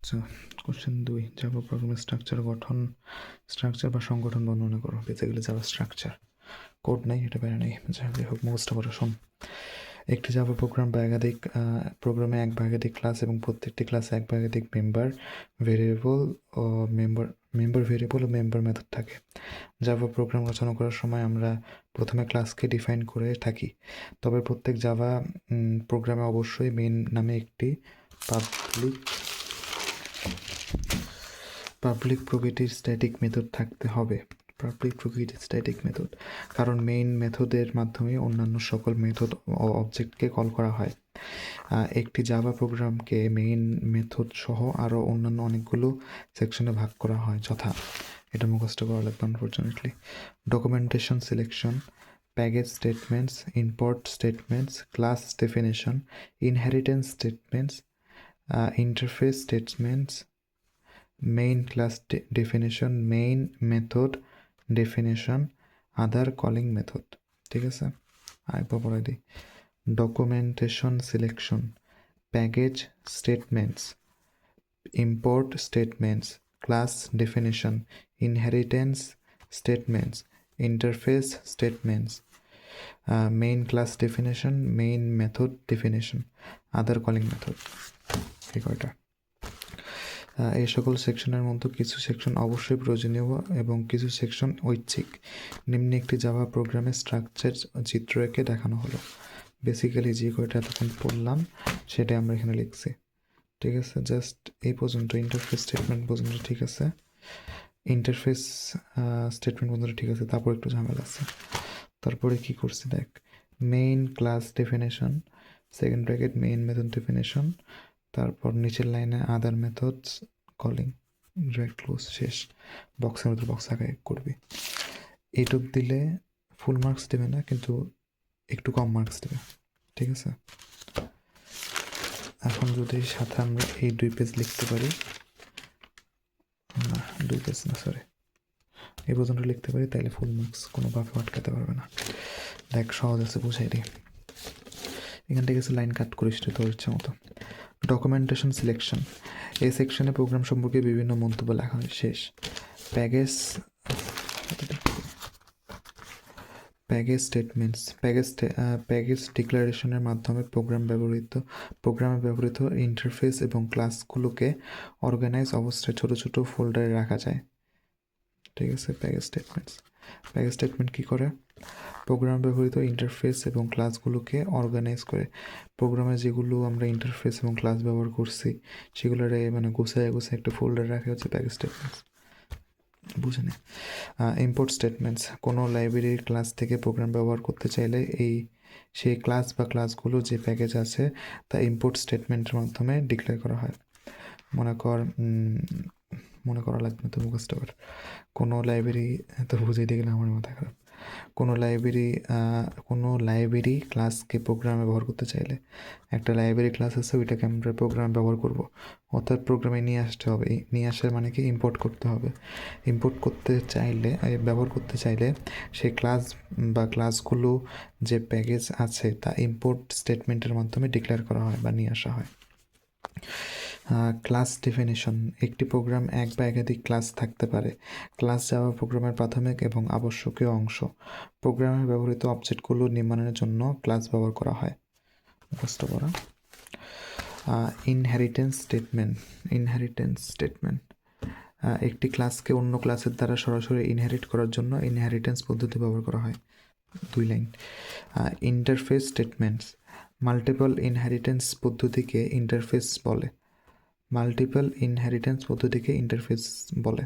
আচ্ছা, question 2, Java প্রোগ্রামের structure বা সংগঠন বর্ণনা করো। বেসিক্যালি জাভা স্ট্রাকচার, কোড নেই, এটা বেড়ে নেই, যাই হোক মুখস্থ করে শোন। একটি জাভা প্রোগ্রাম বা একাধিক প্রোগ্রামে এক বা একাধিক ক্লাস এবং প্রত্যেকটি ক্লাসে এক বা একাধিক ভেরিয়েবল ও মেম্বার মেথড থাকে। জাভা প্রোগ্রাম রচনা করার সময় আমরা প্রথমে ক্লাসকে ডিফাইন করে থাকি, তবে প্রত্যেক জাভা প্রোগ্রামে অবশ্যই মেইন নামে একটি পাবলিক প্রকৃতির স্ট্যাটিক মেথড থাকতে হবে। কারণ মেইন মেথডের মাধ্যমে অন্যান্য সকল মেথড ও অবজেক্টকে কল করা হয়। একটি জাভা প্রোগ্রামকে মেইন মেথড সহ আরও অন্যান্য অনেকগুলো সেকশনে ভাগ করা হয়, যথা, এটা মুখস্থ করা লাগবে unfortunately, documentation selection, package statements, import statements, class definition, inheritance statements, interface statements, main class definition, main method definition, other calling method. ঠিক আছে, আরেকবার বলে দিই। Documentation selection, package statements, import statements, class definition, inheritance statements, interface statements, main class definition, main method definition, other calling method. এই কয়টা। এই সকল সেকশনের মধ্যে কিছু সেকশন অবশ্যই প্রয়োজনীয় এবং কিছু সেকশন ঐচ্ছিক। নিম্নে একটি জাভা প্রোগ্রামের স্ট্রাকচার চিত্র এঁকে দেখানো হলো। বেসিক্যালি যে কয়টা এতক্ষণ পড়লাম সেটা আমরা এখানে লিখছি। ঠিক আছে, জাস্ট এই পর্যন্ত ইন্টারফেস স্টেটমেন্ট পর্যন্ত ঠিক আছে, ঠিক আছে, তারপর একটু ঝামেলা আছে। তারপরে কি করছি দেখ, main class definition, second bracket main method definition, তারপর নিচের লাইনে আদার মেথডস কলিং, ব্র্যাকেট ক্লোজ, শেষ। বক্সের মধ্যে বক্স আঁকায় করবি। এইটুক দিলে ফুল মার্কস দেবে না, কিন্তু একটু কম মার্কস দেবে। ঠিক আছে, এখন যদি সাথে আমরা এই 2 পেজ লিখতে পারি, না 2 পেজ না, সরি, এই পর্যন্ত লিখতে পারি, তাহলে ফুল মার্কস কোনোভাবে আটকাতে পারবে না। দেখ, সহজ আছে, বুঝাই দিই। এখান থেকে লাইন কাট করিস তোর ইচ্ছা মতো। ডকুমেন্টেশন সিলেকশন, এই সেকশনে প্রোগ্রাম সম্পর্কে বিভিন্ন মন্তব্য লেখা হয়, শেষ। প্যাকেজ স্টেটমেন্টস, প্যাকেজ ডিক্লারেশনের মাধ্যমে প্রোগ্রামে ব্যবহৃত ইন্টারফেস এবং ক্লাসগুলোকে অর্গানাইজ অবস্থায় ছোট ছোট ফোল্ডারে রাখা যায়। ঠিক আছে, প্যাকেজ স্টেটমেন্ট কী করে? প্রোগ্রামে ব্যবহৃত ইন্টারফেস এবং ক্লাসগুলোকে অর্গানাইজ করে। প্রোগ্রামে যেগুলো আমরা ইন্টারফেস এবং ক্লাস ব্যবহার করছি সেগুলোরে মানে গুছায় একটা ফোল্ডার রাখা হচ্ছে প্যাকেজ স্টেটমেন্টস। বুঝে নে। ইম্পোর্ট স্টেটমেন্টস, কোনো লাইব্রেরির ক্লাস থেকে প্রোগ্রাম ব্যবহার করতে চাইলে সেই ক্লাস বা ক্লাসগুলো যে প্যাকেজ আছে তা ইম্পোর্ট স্টেটমেন্টের মাধ্যমে ডিক্লেয়ার করা হয়। মনে করা লাগবে না, তো মুখস্থ কর। কোনো লাইব্রেরি, তো বুঝিয়ে দিয়ে গেলে আমার মাথা খারাপ। কোনো লাইব্রেরি ক্লাসকে প্রোগ্রামে ব্যবহার করতে চাইলে, একটা লাইব্রেরি ক্লাস আছে, ওইটাকে আমরা প্রোগ্রামে ব্যবহার করব, অর্থাৎ প্রোগ্রামে নিয়ে আসতে হবে। নিয়ে আসার মানে কি, ইম্পোর্ট করতে হবে। ব্যবহার করতে চাইলে সেই ক্লাস বা ক্লাসগুলো যে প্যাকেজ আছে তা ইম্পোর্ট স্টেটমেন্টের মাধ্যমে ডিক্লেয়ার করা হয় বা নিয়ে আসা হয়। ক্লাস ডেফিনেশন, একটি প্রোগ্রাম এক বা একাধিক ক্লাস থাকতে পারে। ক্লাস জাভা প্রোগ্রামের প্রাথমিক এবং আবশ্যকীয় অংশ। প্রোগ্রামে ব্যবহৃত অবজেক্টগুলো নির্মাণের জন্য ক্লাস ব্যবহার করা হয়। মুখস্থ করা। ইনহেরিটেন্স স্টেটমেন্ট, একটি ক্লাসকে অন্য ক্লাসের দ্বারা সরাসরি ইনহেরিট করার জন্য ইনহেরিটেন্স পদ্ধতি ব্যবহার করা হয়। 2 line. Interface statements, multiple inheritance পদ্ধতিকে ইন্টারফেস বলে।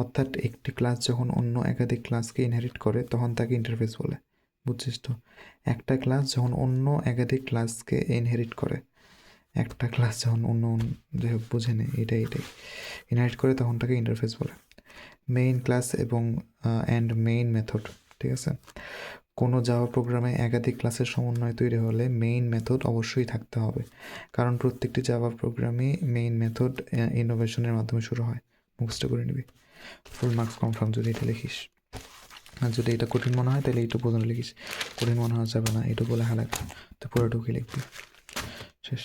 অর্থাৎ একটি ক্লাস যখন অন্য একাধিক ক্লাসকে ইনহেরিট করে তখন তাকে ইন্টারফেস বলে। বুঝছিস তো? একটা ক্লাস যখন অন্য একাধিক ক্লাসকে ইনহেরিট করে, একটা ক্লাস যখন যাই হোক বুঝে নেই, এটাই ইনহেরিট করে তখন তাকে ইন্টারফেস বলে। মেইন ক্লাস এবং মেইন মেথড। ঠিক আছে, কোনো জাভা প্রোগ্রামে একাধিক ক্লাসের সমন্বয় তৈরি হলে মেইন মেথড অবশ্যই থাকতে হবে, কারণ প্রত্যেকটি জাভা প্রোগ্রামে মেইন মেথড ইনোভেশনের মাধ্যমে শুরু হয়। মুখস্থ করে নিবি, ফুল মার্কস কনফার্ম যদি এটা লিখিস। আর যদি এটা কঠিন মনে হয় তাহলে এইটুকু পর্যন্ত লিখিস, কঠিন মনে হওয়া যাবে না, এইটুকু লেখা লাগবে, তো পুরোটুকুই লিখবি, শেষ।